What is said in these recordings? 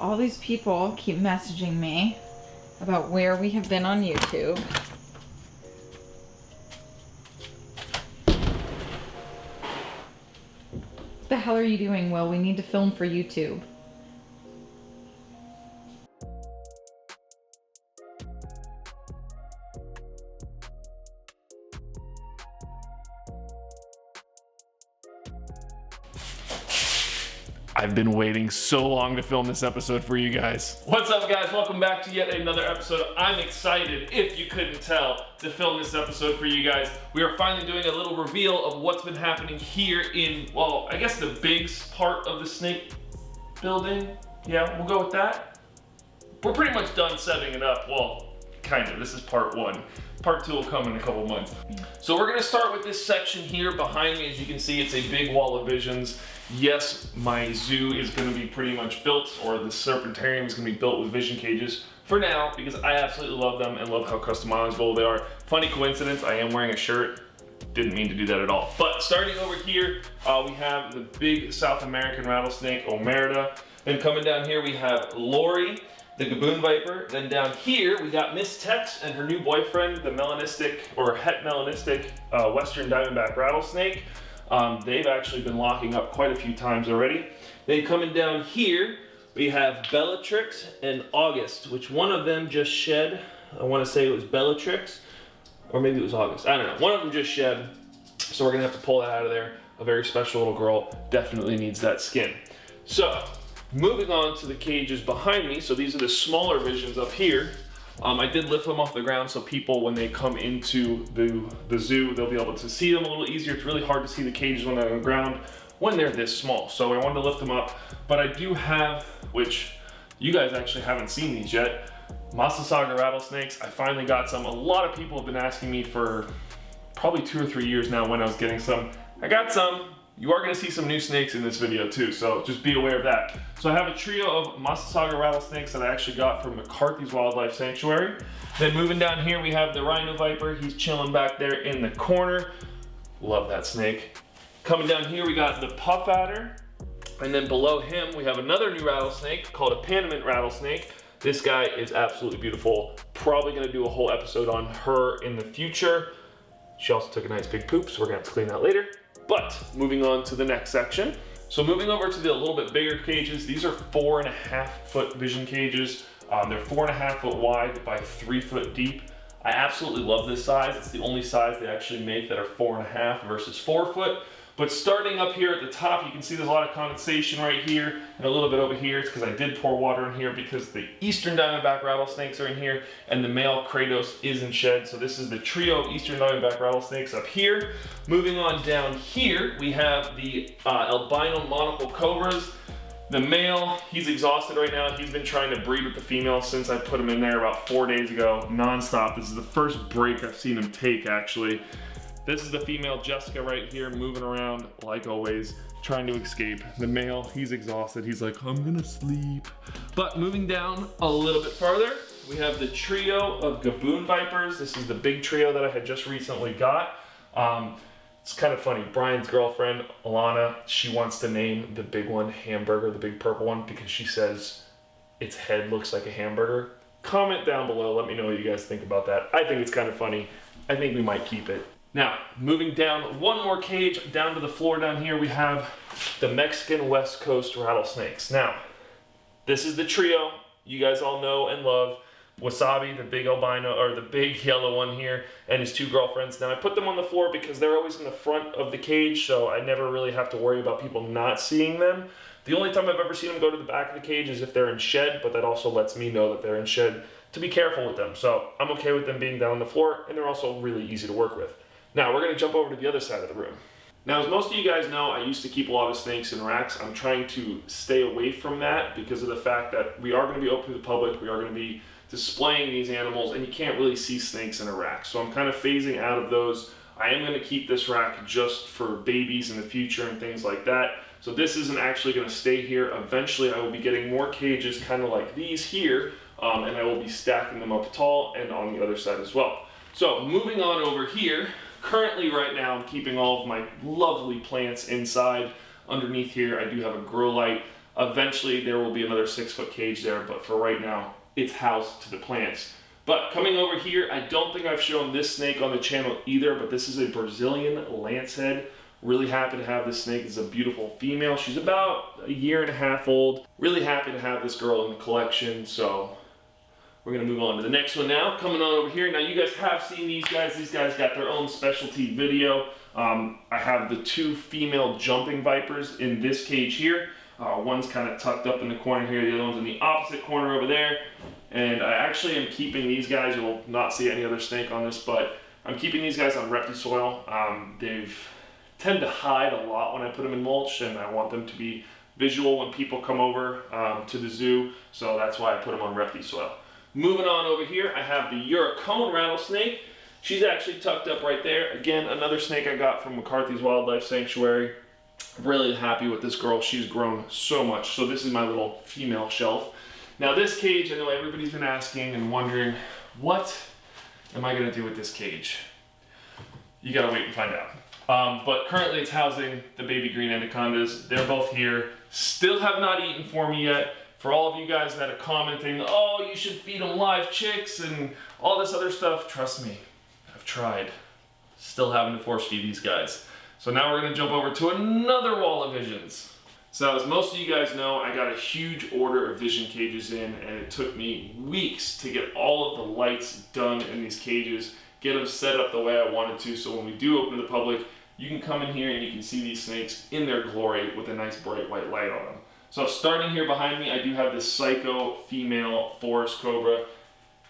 all these people keep messaging me about where we have been on YouTube. What the hell are you doing, Will? We need to film for YouTube. I've been waiting so long to film this episode for you guys. What's up, guys? Welcome back to yet another episode. I'm excited, if you couldn't tell, to film this episode for you guys. We are finally doing a little reveal of what's been happening here in, well, I guess the big part of the snake building. Yeah, we'll go with that. We're pretty much done setting it up. Well, kind of. This is part one. Part two will come in a couple months. So we're gonna start with this section here behind me. As you can see, it's a big wall of visions. Yes, my zoo is gonna be pretty much built, or the Serpentarium is gonna be built with vision cages for now, because I absolutely love them and love how customizable they are. Funny coincidence, I am wearing a shirt. Didn't mean to do that at all. But starting over here, we have the big South American rattlesnake, Omerta. Then coming down here, we have Lori, the Gaboon Viper. Then down here, we got Miss Tex and her new boyfriend, the melanistic, or het melanistic, Western Diamondback rattlesnake. They've actually been locking up quite a few times already. Then coming down here, we have Bellatrix and August, which one of them just shed. I want to say it was Bellatrix, or maybe it was August. I don't know. One of them just shed, so we're gonna have to pull that out of there. A very special little girl, definitely needs that skin. So, moving on to the cages behind me. So these are the smaller visions up here. I did lift them off the ground so people, when they come into the zoo, they'll be able to see them a little easier. It's really hard to see the cages when they're on the ground when they're this small. So I wanted to lift them up, but I do have, which you guys actually haven't seen these yet, Massasauga rattlesnakes. I finally got some. A lot of people have been asking me for probably 2 or 3 years now when I was getting some. I got some. You are going to see some new snakes in this video too, so just be aware of that. So I have a trio of Massasauga rattlesnakes that I actually got from McCarthy's Wildlife Sanctuary. Then moving down here, we have the Rhino Viper. He's chilling back there in the corner. Love that snake. Coming down here, we got the Puff Adder. And then below him, we have another new rattlesnake called a Panamint rattlesnake. This guy is absolutely beautiful. Probably going to do a whole episode on her in the future. She also took a nice big poop, so we're going to have to clean that later. But moving on to the next section. So moving over to the little bit bigger cages, these are 4.5 foot vision cages. They're 4.5 foot wide by 3 foot deep. I absolutely love this size. It's the only size they actually make that are 4.5 versus 4 foot. But starting up here at the top, you can see there's a lot of condensation right here and a little bit over here. It's because I did pour water in here because the Eastern Diamondback rattlesnakes are in here and the male Kratos is in shed. So this is the trio of Eastern Diamondback rattlesnakes up here. Moving on down here, we have the Albino Monocle Cobras. The male, he's exhausted right now. He's been trying to breed with the female since I put him in there about 4 days ago, nonstop. This is the first break I've seen him take, actually. This is the female Jessica right here, moving around like always, trying to escape. The male, he's exhausted. He's like, I'm gonna sleep. But moving down a little bit farther, we have the trio of Gaboon Vipers. This is the big trio that I had just recently got. It's kind of funny. Brian's girlfriend, Alana, she wants to name the big one Hamburger, the big purple one, because she says its head looks like a hamburger. Comment down below, let me know what you guys think about that. I think it's kind of funny. I think we might keep it. Now, moving down one more cage, down to the floor down here, we have the Mexican West Coast rattlesnakes. Now, this is the trio you guys all know and love. Wasabi, the big albino, or the big yellow one here, and his 2 girlfriends. Now, I put them on the floor because they're always in the front of the cage, so I never really have to worry about people not seeing them. The only time I've ever seen them go to the back of the cage is if they're in shed, but that also lets me know that they're in shed to be careful with them. So I'm okay with them being down on the floor, and they're also really easy to work with. Now, we're going to jump over to the other side of the room. Now, as most of you guys know, I used to keep a lot of snakes in racks. I'm trying to stay away from that because of the fact that we are going to be open to the public. We are going to be displaying these animals, and you can't really see snakes in a rack. So I'm kind of phasing out of those. I am going to keep this rack just for babies in the future and things like that. So this isn't actually going to stay here. Eventually, I will be getting more cages kind of like these here, and I will be stacking them up tall and on the other side as well. So moving on over here, currently right now I'm keeping all of my lovely plants inside. Underneath here I do have a grow light. Eventually there will be another 6-foot cage there, but for right now, it's housed to the plants. But coming over here, I don't think I've shown this snake on the channel either, but this is a Brazilian lancehead. Really happy to have this snake. It's a beautiful female. She's about 1.5 years old. Really happy to have this girl in the collection, so we're gonna move on to the next one now. Coming on over here. Now you guys have seen these guys. These guys got their own specialty video. I have the 2 female jumping vipers in this cage here. One's kind of tucked up in the corner here. The other one's in the opposite corner over there. And I actually am keeping these guys. You will not see any other snake on this, but I'm keeping these guys on Reptile soil. They've tend to hide a lot when I put them in mulch, and I want them to be visual when people come over to the zoo, so that's why I put them on Reptile soil. Moving on over here, I have the Eurocone rattlesnake. She's actually tucked up right there. Again, another snake I got from McCarthy's Wildlife Sanctuary. Really happy with this girl. She's grown so much. So this is my little female shelf. Now this cage, I know everybody's been asking and wondering, what am I gonna do with this cage? You gotta wait and find out. But currently it's housing the baby green anacondas. They're both here. Still have not eaten for me yet. For all of you guys that are commenting, oh, you should feed them live chicks and all this other stuff, trust me, I've tried. Still having to force feed these guys. So now we're gonna jump over to another wall of visions. So as most of you guys know, I got a huge order of vision cages in, and it took me weeks to get all of the lights done in these cages, get them set up the way I wanted to, so when we do open to the public, you can come in here and you can see these snakes in their glory with a nice bright white light on them. So starting here behind me, I do have this Psycho female forest cobra.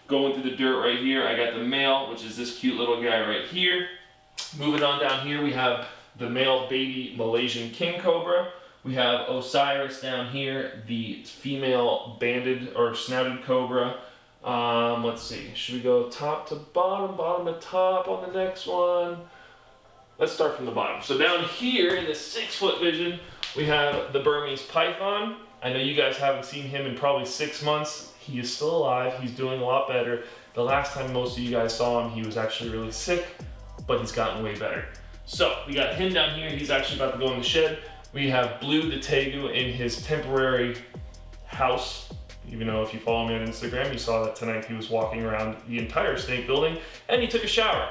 Going through the dirt right here, I got the male, which is this cute little guy right here. Moving on down here, we have the male baby Malaysian king cobra. We have Osiris down here, the female banded or snouted cobra. Let's see, should we go top to bottom, bottom to top on the next one? Let's start from the bottom. So down here in the 6-foot vision, we have the Burmese Python. I know you guys haven't seen him in probably 6 months. He is still alive, he's doing a lot better. The last time most of you guys saw him, he was actually really sick, but he's gotten way better. So we got him down here, he's actually about to go in the shed. We have Blue the Tegu in his temporary house. Even though if you follow me on Instagram, you saw that tonight he was walking around the entire snake building and he took a shower.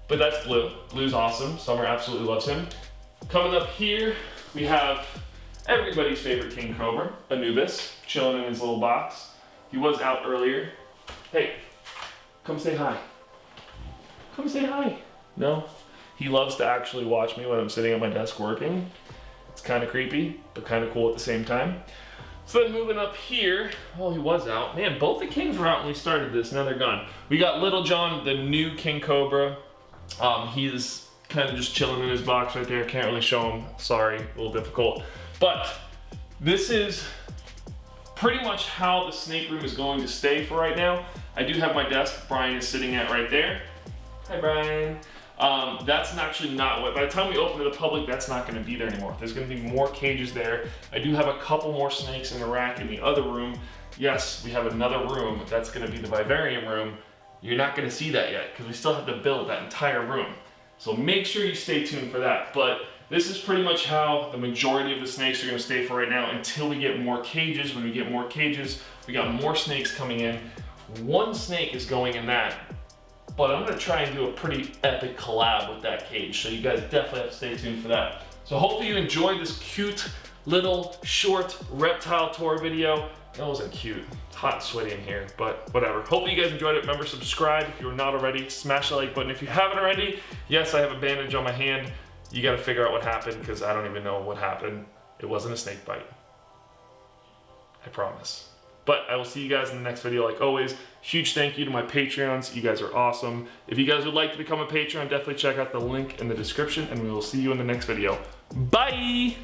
But that's Blue. Blue's awesome. Summer absolutely loves him. Coming up here, we have everybody's favorite king cobra, Anubis, chilling in his little box. He was out earlier. Hey, come say hi. Come say hi. No? He loves to actually watch me when I'm sitting at my desk working. It's kind of creepy, but kind of cool at the same time. So then moving up here, oh, he was out. Man, both the kings were out when we started this, now they're gone. We got Little John, the new king cobra. He's kind of just chilling in his box right there. Can't really show him, sorry, a little difficult. But this is pretty much how the snake room is going to stay for right now. I do have my desk Brian is sitting at right there. Hi, Brian. That's actually not what, by the time we open to the public, that's not gonna be there anymore. There's gonna be more cages there. I do have a couple more snakes in the rack in the other room. Yes, we have another room. That's gonna be the vivarium room. You're not gonna see that yet because we still have to build that entire room. So make sure you stay tuned for that. But this is pretty much how the majority of the snakes are gonna stay for right now until we get more cages. When we get more cages, we got more snakes coming in. One snake is going in that, but I'm gonna try and do a pretty epic collab with that cage. So you guys definitely have to stay tuned for that. So hopefully you enjoyed this cute little short reptile tour video. That wasn't cute. It's hot and sweaty in here, but whatever. Hopefully you guys enjoyed it. Remember, subscribe if you're not already. Smash the like button if you haven't already. Yes, I have a bandage on my hand. You gotta figure out what happened because I don't even know what happened. It wasn't a snake bite. I promise. But I will see you guys in the next video like always. Huge thank you to my Patreons. You guys are awesome. If you guys would like to become a Patreon, definitely check out the link in the description and we will see you in the next video. Bye!